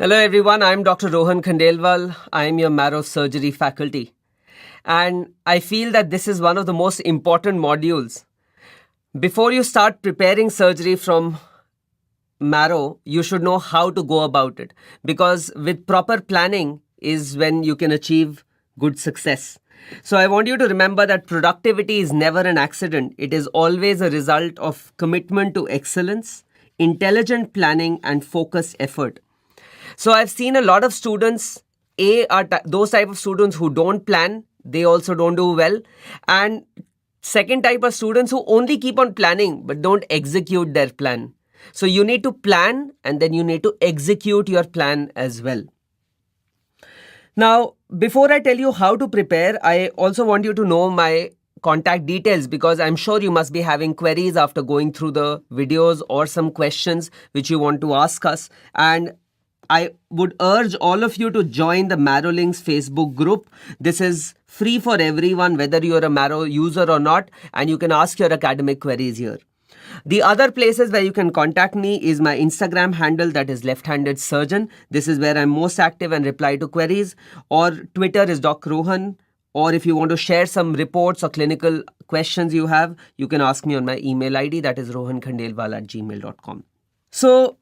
Hello everyone, I'm Dr. Rohan Khandelwal. I'm your marrow surgery faculty. And I feel that this is one of the most important modules. Before you start preparing surgery from marrow, you should know how to go about it. Because with proper planning is when you can achieve good success. So I want you to remember that productivity is never an accident. It is always a result of commitment to excellence, intelligent planning, and focused effort. So I've seen a lot of students, are those type of students who don't plan, they also don't do well. And second type of students who only keep on planning but don't execute their plan. So you need to plan and then you need to execute your plan as well. Now, before I tell you how to prepare, I also want you to know my contact details because I'm sure you must be having queries after going through the videos or some questions which you want to ask us. And I would urge all of you to join the MarrowLinks Facebook group. This is free for everyone, whether you're a Marrow user or not, and you can ask your academic queries here. The other places where you can contact me is my Instagram handle, that is Left-Handed Surgeon. This is where I'm most active and reply to queries. Or Twitter is Doc Rohan. Or if you want to share some reports or clinical questions you have, you can ask me on my email ID, that is rohankhandelwal@gmail.com. So,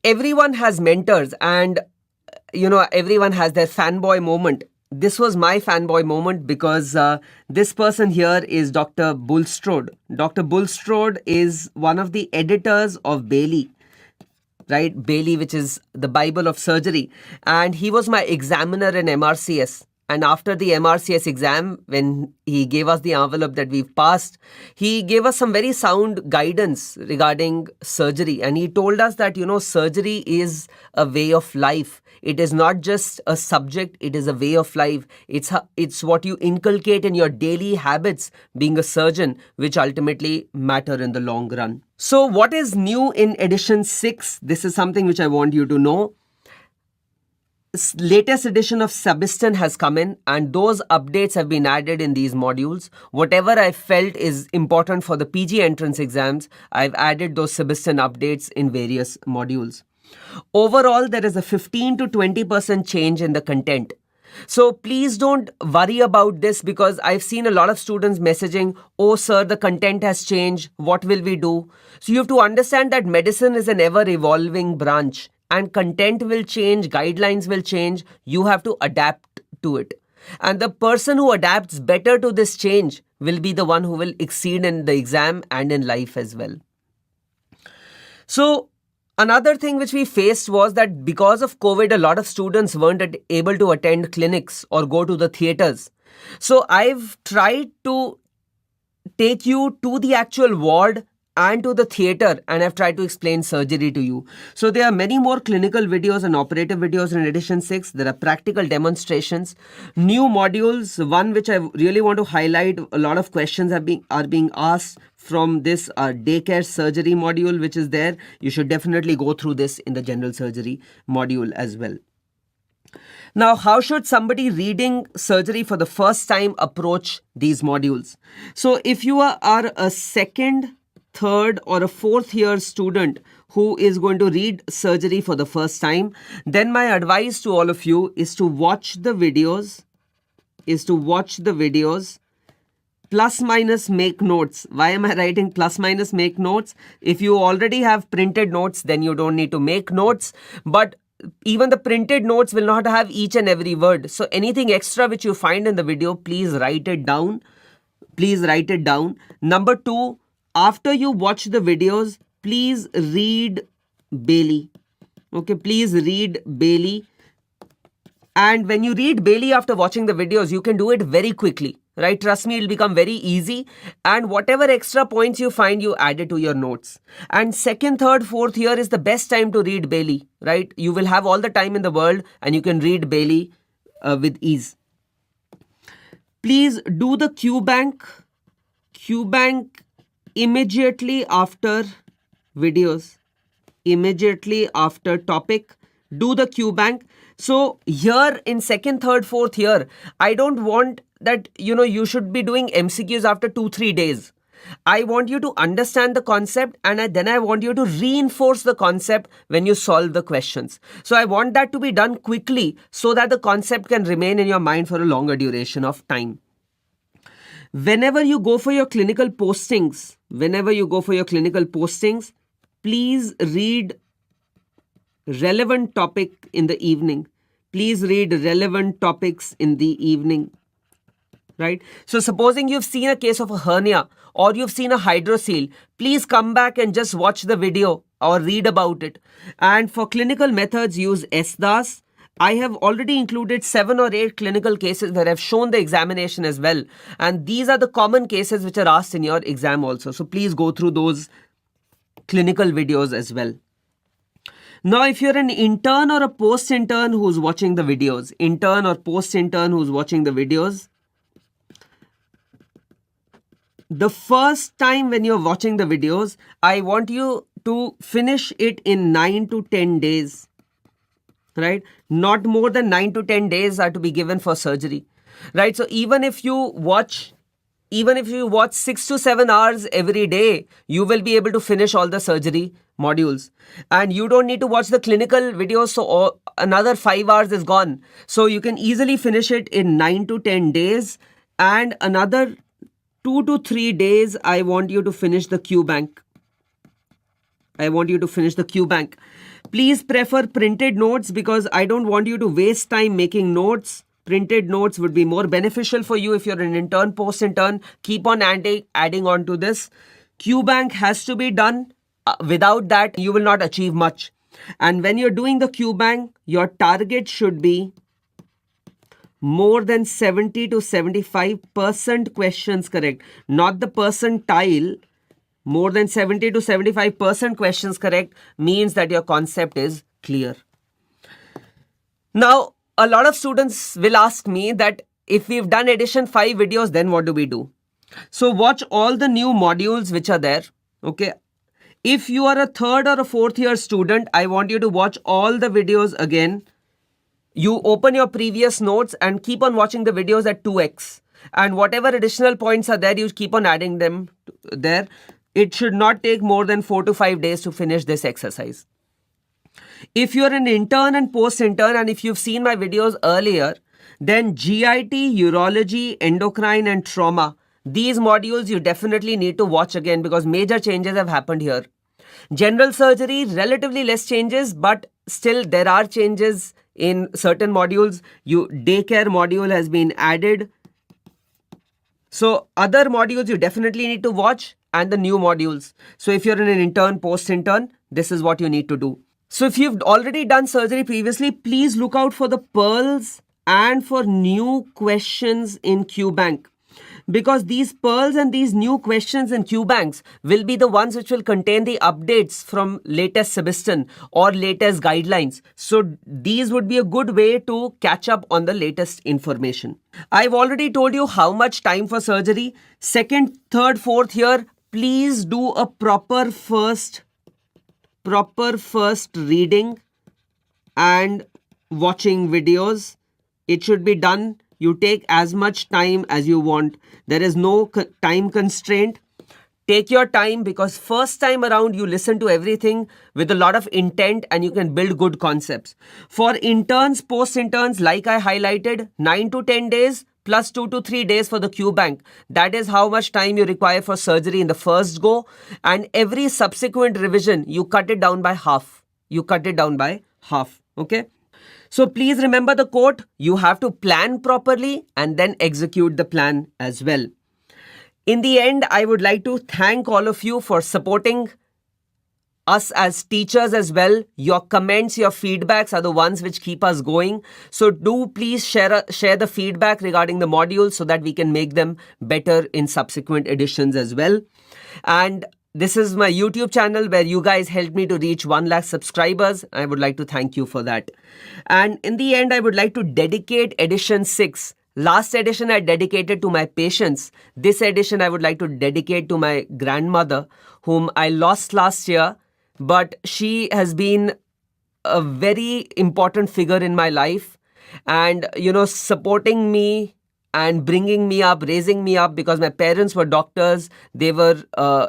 everyone has mentors and everyone has their fanboy moment. This was my fanboy moment because this person here is Dr. Bulstrode. Dr. Bulstrode is one of the editors of Bailey, right? Bailey, which is the Bible of surgery. And he was my examiner in MRCS. And after the MRCS exam, when he gave us the envelope that we've passed, he gave us some very sound guidance regarding surgery. And he told us that, surgery is a way of life. It is not just a subject, it is a way of life. It's what you inculcate in your daily habits being a surgeon, which ultimately matter in the long run. So what is new in edition 6? This is something which I want you to know. Latest edition of Subiston has come in and those updates have been added in these modules. Whatever I felt is important for the PG entrance exams, I've added those Subiston updates in various modules. Overall, there is a 15 to 20% change in the content. So please don't worry about this because I've seen a lot of students messaging, oh sir, the content has changed. What will we do? So you have to understand that medicine is an ever evolving branch. And content will change, guidelines will change, you have to adapt to it. And the person who adapts better to this change will be the one who will exceed in the exam and in life as well. So, another thing which we faced was that because of COVID, a lot of students weren't able to attend clinics or go to the theatres. So, I've tried to take you to the actual ward and to the theatre and I've tried to explain surgery to you. So there are many more clinical videos and operative videos in edition 6. There are practical demonstrations, new modules. One which I really want to highlight, a lot of questions are being asked from this daycare surgery module which is there. You should definitely go through this in the general surgery module as well. Now, how should somebody reading surgery for the first time approach these modules? So if you are a second, third or a fourth year student who is going to read surgery for the first time, then my advice to all of you is to watch the videos, plus minus make notes. Why am I writing plus minus make notes? If you already have printed notes, then you don't need to make notes. But even the printed notes will not have each and every word. So anything extra which you find in the video, please write it down. Number 2, after you watch the videos, please read Bailey. Okay, please read Bailey. And when you read Bailey after watching the videos, you can do it very quickly, right? Trust me, it'll become very easy. And whatever extra points you find, you add it to your notes. And second, third, fourth year is the best time to read Bailey, right? You will have all the time in the world and you can read Bailey with ease. Please do the Q-Bank immediately after videos, immediately after topic, do the Q-Bank. So here in second, third, fourth year, I don't want that, you should be doing MCQs after 2-3 days. I want you to understand the concept, and then I want you to reinforce the concept when you solve the questions. So I want that to be done quickly so that the concept can remain in your mind for a longer duration of time. Whenever you go for your clinical postings, please read relevant topic in the evening. Please read relevant topics in the evening. Right? So supposing you've seen a case of a hernia or you've seen a hydrocele, please come back and just watch the video or read about it. And for clinical methods, use SDAS. I have already included 7 or 8 clinical cases where I've shown the examination as well. And these are the common cases which are asked in your exam also. So please go through those clinical videos as well. Now, if you're an intern or a post-intern who's watching the videos, the first time when you're watching the videos, I want you to finish it in 9 to 10 days, right? Not more than 9 to 10 days are to be given for surgery, right? So even if you watch 6 to 7 hours every day, you will be able to finish all the surgery modules. And you don't need to watch the clinical videos, so another 5 hours is gone. So you can easily finish it in 9 to 10 days. And another 2 to 3 days, I want you to finish the Q bank. Please prefer printed notes because I don't want you to waste time making notes. Printed notes would be more beneficial for you if you're an intern, post-intern. Keep on adding on to this. Q bank has to be done. Without that, you will not achieve much. And when you're doing the Q bank, your target should be more than 70 to 75% questions correct, not the percentile. More than 70 to 75% questions correct means that your concept is clear. Now, a lot of students will ask me that if we've done edition 5 videos, then what do we do? So watch all the new modules which are there. Okay. If you are a 3rd or a 4th year student, I want you to watch all the videos again. You open your previous notes and keep on watching the videos at 2x. And whatever additional points are there, you keep on adding them there. It should not take more than 4 to 5 days to finish this exercise. If you're an intern and post-intern, and if you've seen my videos earlier, then GIT, urology, endocrine and trauma, these modules you definitely need to watch again because major changes have happened here. General surgery, relatively less changes, but still there are changes in certain modules. Daycare module has been added. So other modules you definitely need to watch and the new modules. So if you're an intern, post-intern, this is what you need to do. So if you've already done surgery previously, please look out for the pearls and for new questions in Q bank. Because these pearls and these new questions in Q banks will be the ones which will contain the updates from latest Sebeston or latest guidelines. So these would be a good way to catch up on the latest information. I've already told you how much time for surgery. 2nd, 3rd, 4th year, please do a proper first reading and watching videos. It should be done. You take as much time as you want. There is no time constraint. Take your time because first time around you listen to everything with a lot of intent and you can build good concepts. For interns, post-interns, like I highlighted, 9 to 10 days plus 2 to 3 days for the Q bank. That is how much time you require for surgery in the first go. And every subsequent revision, you cut it down by half. Okay. So please remember the quote, you have to plan properly and then execute the plan as well. In the end, I would like to thank all of you for supporting us as teachers as well. Your comments, your feedbacks are the ones which keep us going. So do please share the feedback regarding the modules so that we can make them better in subsequent editions as well. And this is my YouTube channel where you guys helped me to reach 1 lakh subscribers. I would like to thank you for that. And in the end, I would like to dedicate edition 6. Last edition I dedicated to my patients. This edition I would like to dedicate to my grandmother, whom I lost last year. But she has been a very important figure in my life and, supporting me and bringing me up, raising me up, because my parents were doctors. They were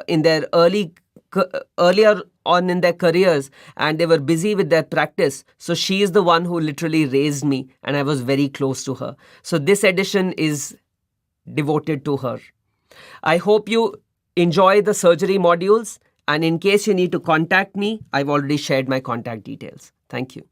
in their earlier on in their careers, and they were busy with their practice. So she is the one who literally raised me, and I was very close to her. So this edition is devoted to her. I hope you enjoy the surgery modules, and in case you need to contact me, I've already shared my contact details. Thank you.